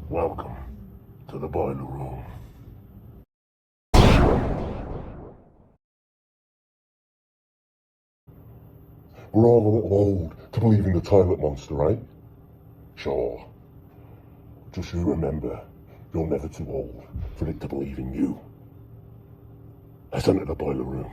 Welcome to the boiler room. We're all a little old to believe in the toilet monster, right? Sure. Just you remember, you're never too old for it to believe in you. Let's enter the boiler room.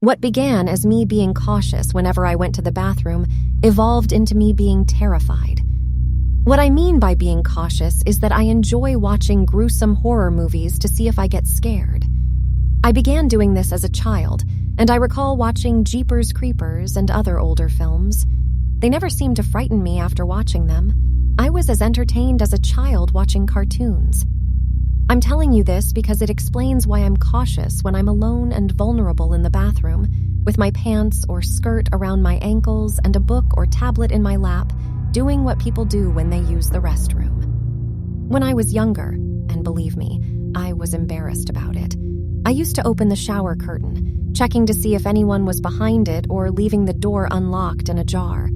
What began as me being cautious whenever I went to the bathroom evolved into me being terrified. What I mean by being cautious is that I enjoy watching gruesome horror movies to see if I get scared. I began doing this as a child, and I recall watching Jeepers Creepers and other older films. They never seemed to frighten me after watching them. I was as entertained as a child watching cartoons. I'm telling you this because it explains why I'm cautious when I'm alone and vulnerable in the bathroom, with my pants or skirt around my ankles and a book or tablet in my lap, doing what people do when they use the restroom. When I was younger, and believe me, I was embarrassed about it, I used to open the shower curtain, checking to see if anyone was behind it or leaving the door unlocked and ajar.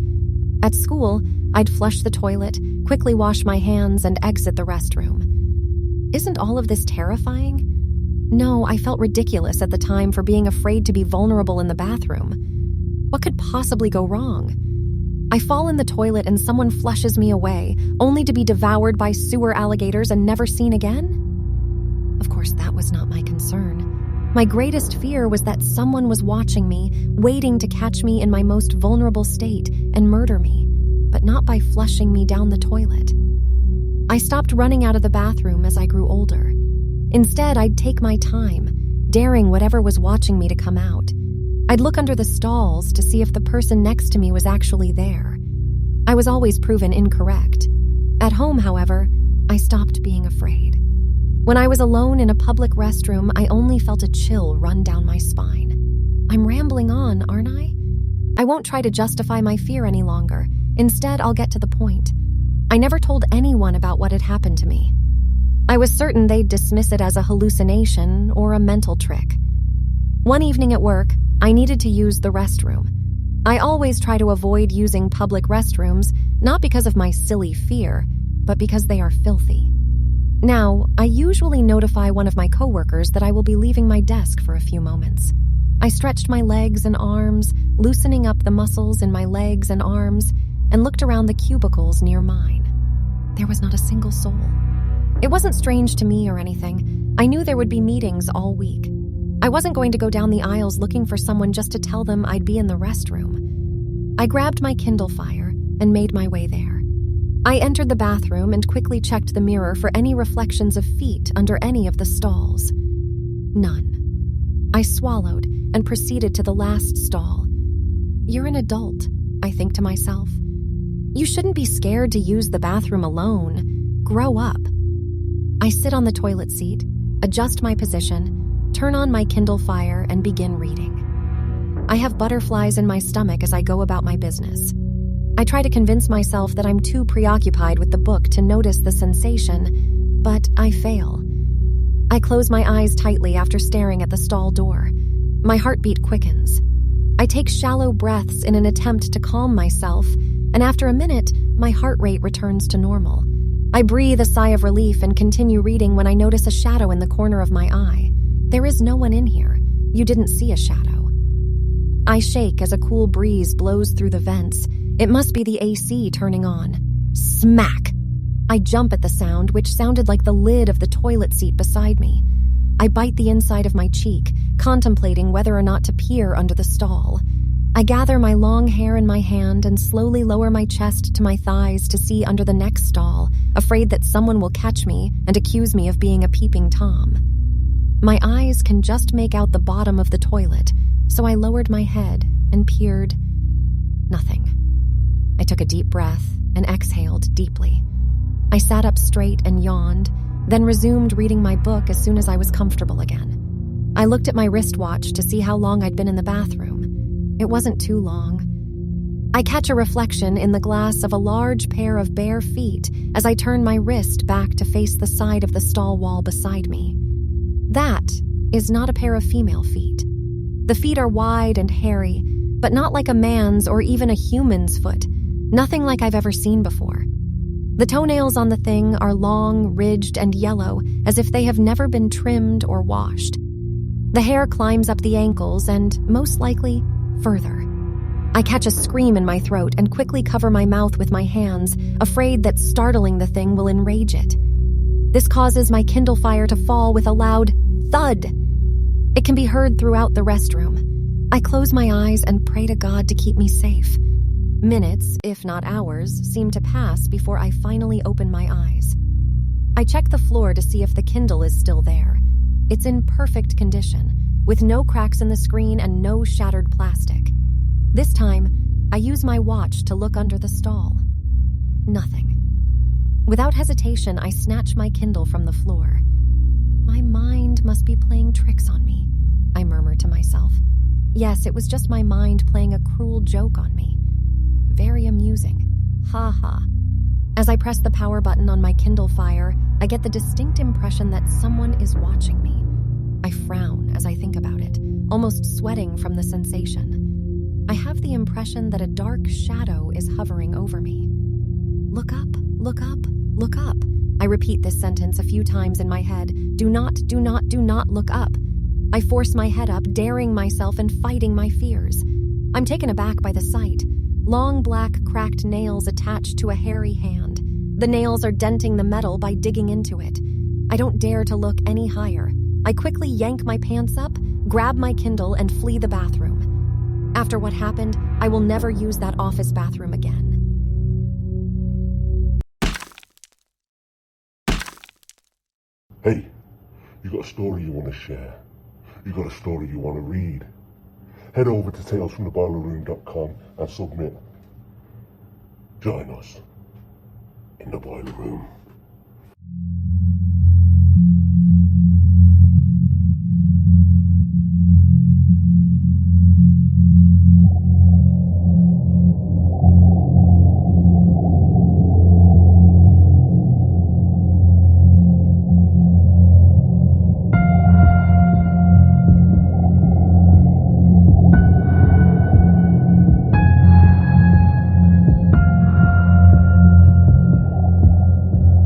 At school, I'd flush the toilet, quickly wash my hands, and exit the restroom. Isn't all of this terrifying? No, I felt ridiculous at the time for being afraid to be vulnerable in the bathroom. What could possibly go wrong? I fall in the toilet and someone flushes me away, only to be devoured by sewer alligators and never seen again? Of course, that was not my concern. My greatest fear was that someone was watching me, waiting to catch me in my most vulnerable state and murder me, but not by flushing me down the toilet. I stopped running out of the bathroom as I grew older. Instead, I'd take my time, daring whatever was watching me to come out. I'd look under the stalls to see if the person next to me was actually there. I was always proven incorrect. At home, however, I stopped being afraid. When I was alone in a public restroom, I only felt a chill run down my spine. I'm rambling on, aren't I? I won't try to justify my fear any longer. Instead, I'll get to the point. I never told anyone about what had happened to me. I was certain they'd dismiss it as a hallucination or a mental trick. One evening at work, I needed to use the restroom. I always try to avoid using public restrooms, not because of my silly fear, but because they are filthy. Now, I usually notify one of my coworkers that I will be leaving my desk for a few moments. I stretched my legs and arms, loosening up the muscles in my legs and arms, and looked around the cubicles near mine. There was not a single soul. It wasn't strange to me or anything. I knew there would be meetings all week. I wasn't going to go down the aisles looking for someone just to tell them I'd be in the restroom. I grabbed my Kindle Fire and made my way there. I entered the bathroom and quickly checked the mirror for any reflections of feet under any of the stalls. None. I swallowed and proceeded to the last stall. You're an adult, I think to myself. You shouldn't be scared to use the bathroom alone. Grow up. I sit on the toilet seat, adjust my position, turn on my Kindle Fire, and begin reading. I have butterflies in my stomach as I go about my business. I try to convince myself that I'm too preoccupied with the book to notice the sensation, but I fail. I close my eyes tightly after staring at the stall door. My heartbeat quickens. I take shallow breaths in an attempt to calm myself, and after a minute, my heart rate returns to normal. I breathe a sigh of relief and continue reading when I notice a shadow in the corner of my eye. There is no one in here. You didn't see a shadow. I shake as a cool breeze blows through the vents. It must be the AC turning on. Smack! I jump at the sound, which sounded like the lid of the toilet seat beside me. I bite the inside of my cheek, contemplating whether or not to peer under the stall. I gather my long hair in my hand and slowly lower my chest to my thighs to see under the next stall, afraid that someone will catch me and accuse me of being a peeping Tom. My eyes can just make out the bottom of the toilet, so I lowered my head and peered. Nothing. I took a deep breath and exhaled deeply. I sat up straight and yawned, then resumed reading my book as soon as I was comfortable again. I looked at my wristwatch to see how long I'd been in the bathroom. It wasn't too long. I catch a reflection in the glass of a large pair of bare feet as I turn my wrist back to face the side of the stall wall beside me. That is not a pair of female feet. The feet are wide and hairy, but not like a man's or even a human's foot. Nothing like I've ever seen before. The toenails on the thing are long, ridged, and yellow, as if they have never been trimmed or washed. The hair climbs up the ankles and, most likely, further. I catch a scream in my throat and quickly cover my mouth with my hands, afraid that startling the thing will enrage it. This causes my Kindle Fire to fall with a loud thud. It can be heard throughout the restroom. I close my eyes and pray to God to keep me safe. Minutes, if not hours, seem to pass before I finally open my eyes. I check the floor to see if the Kindle is still there. It's in perfect condition, with no cracks in the screen and no shattered plastic. This time, I use my watch to look under the stall. Nothing. Without hesitation, I snatch my Kindle from the floor. My mind must be playing tricks on me, I murmur to myself. Yes, it was just my mind playing a cruel joke on me. Very amusing. Ha ha. As I press the power button on my Kindle Fire, I get the distinct impression that someone is watching me. I frown as I think about it, almost sweating from the sensation. I have the impression that a dark shadow is hovering over me. Look up, look up, look up. I repeat this sentence a few times in my head. Do not look up. I force my head up, daring myself and fighting my fears. I'm taken aback by the sight. Long black cracked nails attached to a hairy hand. The nails are denting the metal by digging into it. I don't dare to look any higher. I quickly yank my pants up, grab my Kindle, and flee the bathroom. After what happened, I will never use that office bathroom again. Hey, you got a story you want to share? You got a story you want to read? Head over to talesfromtheboilerroom.com and submit. Join us in the boiler room.